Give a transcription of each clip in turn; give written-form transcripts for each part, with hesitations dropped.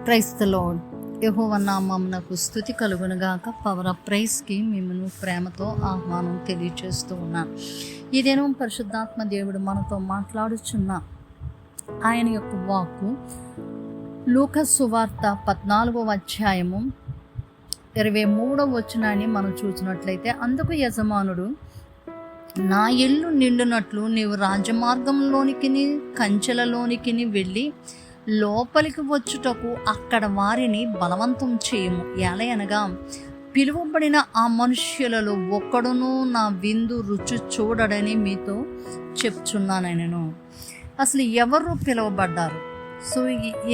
Praise the lord. యెహోవా నామమునకు స్తుతి కలుగునుగాక. పవర్ ఆఫ్ ప్రైజ్కి మిమ్మల్ని ప్రేమతో ఆహ్వానం తెలియచేస్తూ ఉన్నాను. ఈ దినం పరిశుద్ధాత్మ దేవుడు మనతో మాట్లాడుచున్న ఆయన యొక్క వాక్కు లూకా సువార్త 14వ అధ్యాయము 23వ వచనాన్ని మనం చూసినట్లయితే, అందుకు యజమానుడు, నా ఇల్లు నిండునట్లు నీవు రాజమార్గంలోనికి కంచెలలోనికి వెళ్ళి లోపలికి వచ్చుటకు అక్కడ వారిని బలవంతం చేయము. ఎలయనగా పిలువబడిన ఆ మనుష్యులలో ఒక్కడును నా విందు రుచి చూడడని మీతో చెప్తున్నాను. అసలు ఎవరు పిలువబడ్డారు? సో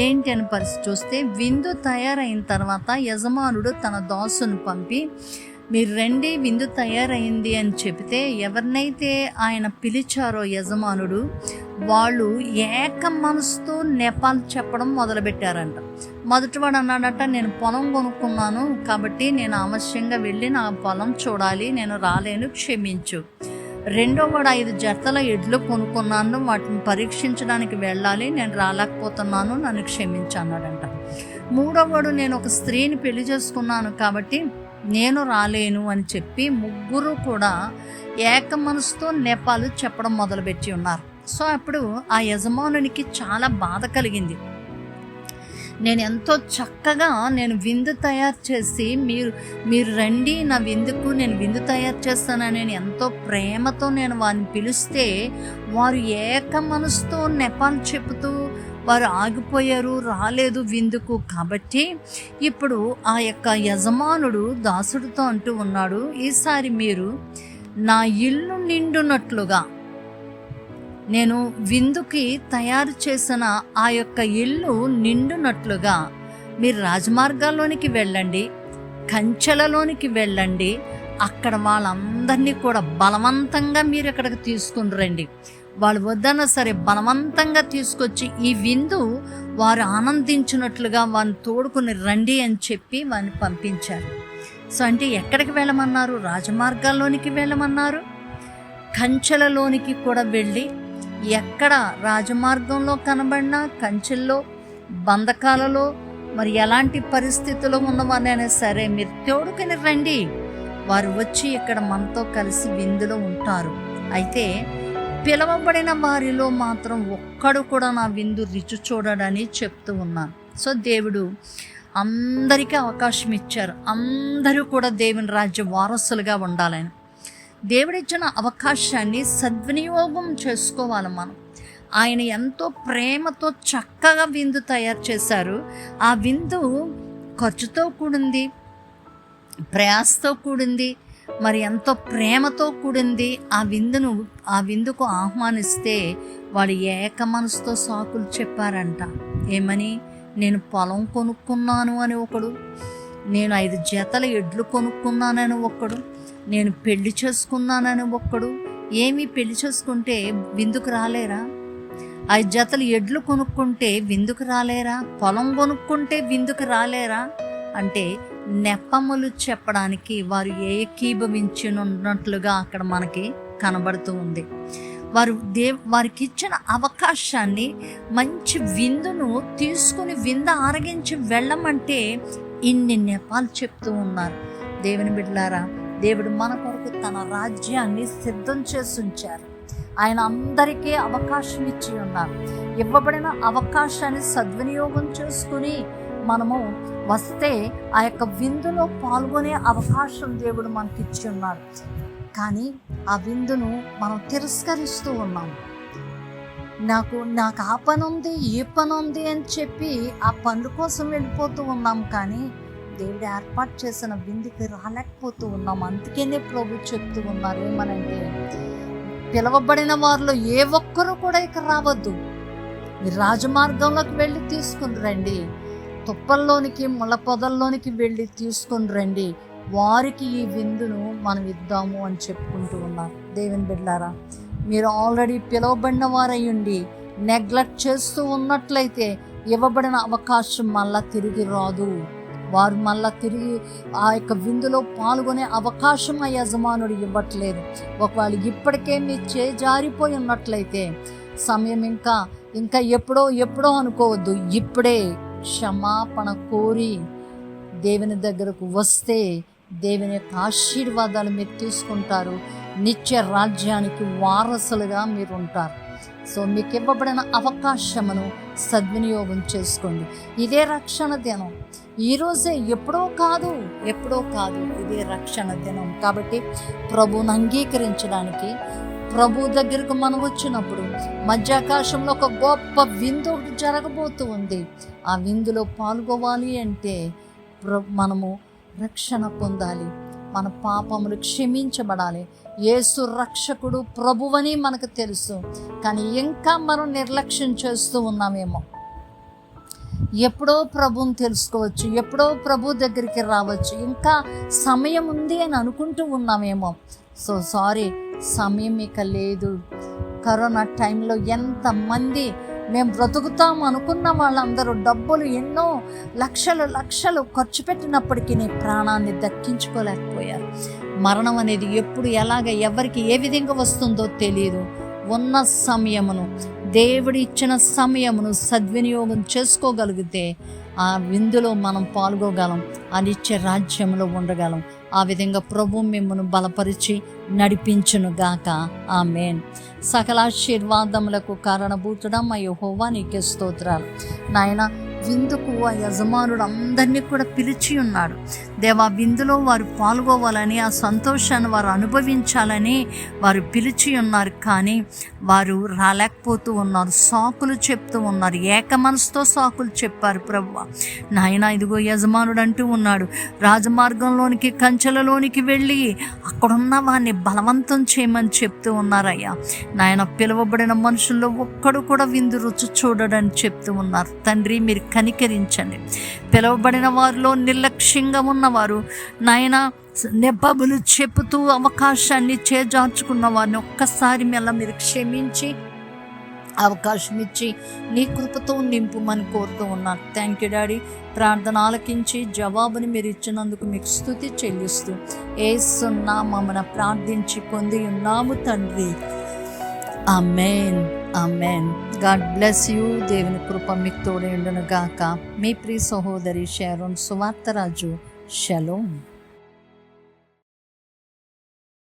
ఏంటి అని పరిస్థితి చూస్తే, విందు తయారైన తర్వాత యజమానుడు తన దాసును పంపి, మీరు రండి విందు తయారైంది అని చెబితే, ఎవరినైతే ఆయన పిలిచారో యజమానుడు, వాళ్ళు ఏక మనసుతో నెపాలు చెప్పడం మొదలుపెట్టారంట. మొదటివాడు అన్నాడట, నేను పొలం కొనుక్కున్నాను కాబట్టి నేను అవశ్యంగా వెళ్ళి నా పొలం చూడాలి, నేను రాలేను, క్షమించు. రెండోవాడు 5 జతల ఎడ్లు కొనుక్కున్నాను, వాటిని పరీక్షించడానికి వెళ్ళాలి, నేను రాలేకపోతున్నాను, నన్ను క్షమించు అన్నాడంట. మూడోవాడు, నేను ఒక స్త్రీని పెళ్లి చేసుకున్నాను కాబట్టి నేను రాలేను అని చెప్పి ముగ్గురు కూడా ఏక మనసుతో నెపాలు చెప్పడం మొదలుపెట్టి ఉన్నారు. సో అప్పుడు ఆ యజమానునికి చాలా బాధ కలిగింది. నేను ఎంతో చక్కగా నేను విందు తయారు చేసి మీరు రండి నా విందుకు, నేను విందు తయారు చేస్తానని నేను ఎంతో ప్రేమతో నేను వారిని పిలిస్తే, వారు ఏక మనసుతో నెపాలు చెబుతూ వారు ఆగిపోయారు, రాలేదు విందుకు. కాబట్టి ఇప్పుడు ఆ యొక్క యజమానుడు దాసుడితో అంటూ ఉన్నాడు, ఈసారి మీరు నా ఇల్లు నిండునట్లుగా, నేను విందుకి తయారు చేసిన ఆ యొక్క ఇల్లు నిండునట్లుగా మీరు రాజమార్గాల్లోనికి వెళ్ళండి, కంచెలలోనికి వెళ్ళండి, అక్కడ వాళ్ళందరినీ కూడా బలవంతంగా మీరు ఇక్కడికి తీసుకుని రండి. వాళ్ళు వద్దన్నా సరే బలవంతంగా తీసుకొచ్చి ఈ విందు వారు ఆనందించినట్లుగా వారిని తోడుకుని రండి అని చెప్పి వారిని పంపించారు. సో అంటే ఎక్కడికి వెళ్ళమన్నారు? రాజమార్గాల్లోనికి వెళ్ళమన్నారు, కంచెలలోనికి కూడా వెళ్ళి, ఎక్కడ రాజమార్గంలో కనబడినా, కంచెల్లో, బంధకాలలో, మరి ఎలాంటి పరిస్థితుల్లో ఉన్నవారైనా సరే మీరు తోడుకుని రండి, వారు వచ్చి ఇక్కడ మనతో కలిసి విందులో ఉంటారు. అయితే పిలవబడిన వారిలో మాత్రం ఒక్కడు కూడా నా విందు రుచి చూడడని చెప్తూ ఉన్నాను. సో దేవుడు అందరికీ అవకాశం ఇచ్చారు, అందరూ కూడా దేవుని రాజ్య వారసులుగా ఉండాలని. దేవుడిచ్చిన అవకాశాన్ని సద్వినియోగం చేసుకోవాలి మనం. ఆయన ఎంతో ప్రేమతో చక్కగా విందు తయారు చేశారు. ఆ విందు ఖర్చుతో కూడింది, ప్రయాసతో కూడింది, మరి ఎంతో ప్రేమతో కూడింది. ఆ విందుకు ఆహ్వానిస్తే వాడు ఏక మనసుతో సాకులు చెప్పారంట. ఏమని? నేను పొలం కొనుక్కున్నాను అని ఒకడు, నేను 5 జతల ఎడ్లు కొనుక్కున్నానని ఒకడు, నేను పెళ్లి చేసుకున్నానని ఒక్కడు. ఏమి పెళ్లి చేసుకుంటే విందుకు రాలేరా? 5 జతల ఎడ్లు కొనుక్కుంటే విందుకు రాలేరా? పొలం కొనుక్కుంటే విందుకు రాలేరా? అంటే నెపములు చెప్పడానికి వారు ఏకీభవించినట్లుగా అక్కడ మనకి కనబడుతూ ఉంది. వారికి ఇచ్చిన అవకాశాన్ని, మంచి విందును తీసుకుని విందు ఆరగించి వెళ్ళమంటే ఇన్ని నెపాలు చెప్తూ ఉన్నారు. దేవుని బిడ్డలారా, దేవుడు మన కొరకు తన రాజ్యాన్ని సిద్ధం చేసి ఉంచారు. ఆయన అందరికీ అవకాశం ఇచ్చి ఉన్నారు. ఇవ్వబడిన అవకాశాన్ని సద్వినియోగం చేసుకుని మనము వస్తే ఆ యొక్క విందులో పాల్గొనే అవకాశం దేవుడు మనకి ఇచ్చి ఉన్నాడు. కానీ ఆ విందును మనం తిరస్కరిస్తూ ఉన్నాము. నాకు ఆ పని ఉంది, ఈ పని ఉంది అని చెప్పి ఆ పనుల కోసం వెళ్ళిపోతూ ఉన్నాం. కానీ దేవుడు ఏర్పాటు చేసిన విందుకి రాలేకపోతూ ఉన్నాం. అందుకనే ప్రభు చెప్తూ ఉన్నారు ఏమనంటే, పిలవబడిన వారిలో ఏ ఒక్కరు కూడా ఇక్కడ రావద్దు, మీరు రాజమార్గంలోకి వెళ్ళి తీసుకుని రండి, తుప్పల్లోనికి ముళ్ళ పొదల్లోనికి వెళ్ళి తీసుకుని రండి, వారికి ఈ విందును మనం ఇద్దాము అని చెప్పుకుంటూ ఉన్నారు. దేవుని బిడ్డలారా, మీరు ఆల్రెడీ పిలువబడిన వారయ్యుండి నెగ్లెక్ట్ చేస్తూ ఉన్నట్లయితే ఇవ్వబడిన అవకాశం మళ్ళా తిరిగి రాదు. వారు మళ్ళా తిరిగి ఆ యొక్క విందులో పాల్గొనే అవకాశం ఆ యజమానుడు ఇవ్వట్లేదు. ఒకవేళ ఇప్పటికే మీ జారిపోయి ఉన్నట్లయితే సమయం ఇంకా ఎప్పుడో అనుకోవద్దు. ఇప్పుడే క్షమాపణ కోరి దేవుని దగ్గరకు వస్తే దేవుని యొక్క ఆశీర్వాదాలు మీరు తీసుకుంటారు. నిత్య రాజ్యానికి వారసులుగా మీరు ఉంటారు. సో మీకు ఇవ్వబడిన అవకాశమును సద్వినియోగం చేసుకోండి. ఇదే రక్షణ దినం. ఈరోజే, ఎప్పుడో కాదు, ఇదే రక్షణ దినం. కాబట్టి ప్రభువును అంగీకరించడానికి ప్రభు దగ్గరకు మనం వచ్చినప్పుడు మధ్యాకాశంలో ఒక గొప్ప విందు జరగబోతూ ఉంది. ఆ విందులో పాల్గొవాలి అంటే మనము రక్షణ పొందాలి, మన పాపములు క్షమించబడాలి. యేసు రక్షకుడు ప్రభువని మనకు తెలుసు, కానీ ఇంకా మనం నిర్లక్ష్యం చేస్తూ ఉన్నామేమో. ఎప్పుడో ప్రభువుని తెలుసుకోవచ్చు, ఎప్పుడో ప్రభు దగ్గరికి రావచ్చు, ఇంకా సమయం ఉంది అని అనుకుంటూ ఉన్నామేమో. సో సారీ, సమయం ఇక లేదు. కరోనా టైంలో ఎంతమంది మేము బ్రతుకుతాం అనుకున్న వాళ్ళందరూ డబ్బులు ఎన్నో లక్షలు ఖర్చు పెట్టినప్పటికీ ప్రాణాన్ని దక్కించుకోలేకపోయారు. మరణం అనేది ఎప్పుడు, ఎలాగ, ఎవరికి ఏ విధంగా వస్తుందో తెలియదు. ఉన్న సమయమును, దేవుడు ఇచ్చిన సమయమును సద్వినియోగం చేసుకోగలిగితే ఆ విందులో మనం పాల్గొగలం, ఆ నిత్య రాజ్యంలో ఉండగలం. ఆ విధంగా ప్రభు మిమ్మల్ని బలపరిచి నడిపించును గాక. ఆమేన్. సకలాశీర్వాదములకు కారణభూతుడా మా యెహోవా నీకే స్తోత్రాలు. నాయన, విందుకు ఆ యజమానుడు అందరినీ కూడా పిలిచి ఉన్నాడు. దేవా, విందులో వారు పాల్గొవాలని, ఆ సంతోషాన్ని వారు అనుభవించాలని వారు పిలిచి ఉన్నారు. కానీ వారు రాలేకపోతూ ఉన్నారు, సాకులు చెప్తూ ఉన్నారు, ఏక మనసుతో సాకులు చెప్పారు. ప్రభువా నాయన, ఇదిగో యజమానుడు అంటూ ఉన్నాడు, రాజమార్గంలోనికి, కంచెలలోనికి వెళ్ళి అక్కడున్న వారిని బలవంతం చేయమని చెప్తూ ఉన్నారయ్యా. నాయన, పిలువబడిన మనుషుల్లో ఒక్కడు కూడా విందు రుచి చూడడని చెప్తూ ఉన్నారు. తండ్రి, మీరు కనికరించండి. పిలువబడిన వారిలో నిర్లక్ష్యంగా ఉన్నవారు నాయన, నెబ్బబులు చెప్పుతూ అవకాశాన్ని చేజార్చుకున్న వారిని ఒక్కసారి మీరు క్షమించి అవకాశం ఇచ్చి నీ కృపతో నింపుమని కోరుతూ ఉన్నాను. Thank you daddy. ప్రార్థన ఆలకించి జవాబుని మీరు ఇచ్చినందుకు మీకు స్తుతి చెల్లిస్తూ యేసు నామమున ప్రార్థించి పొంది ఉన్నాము తండ్రి. Amen, amen. God bless you. దేవుని కృప మీకు తోడై ఉండును గాక. మీ ప్రియ సహోదరి షారోన్ సువార్తరాజు. షలోమ్.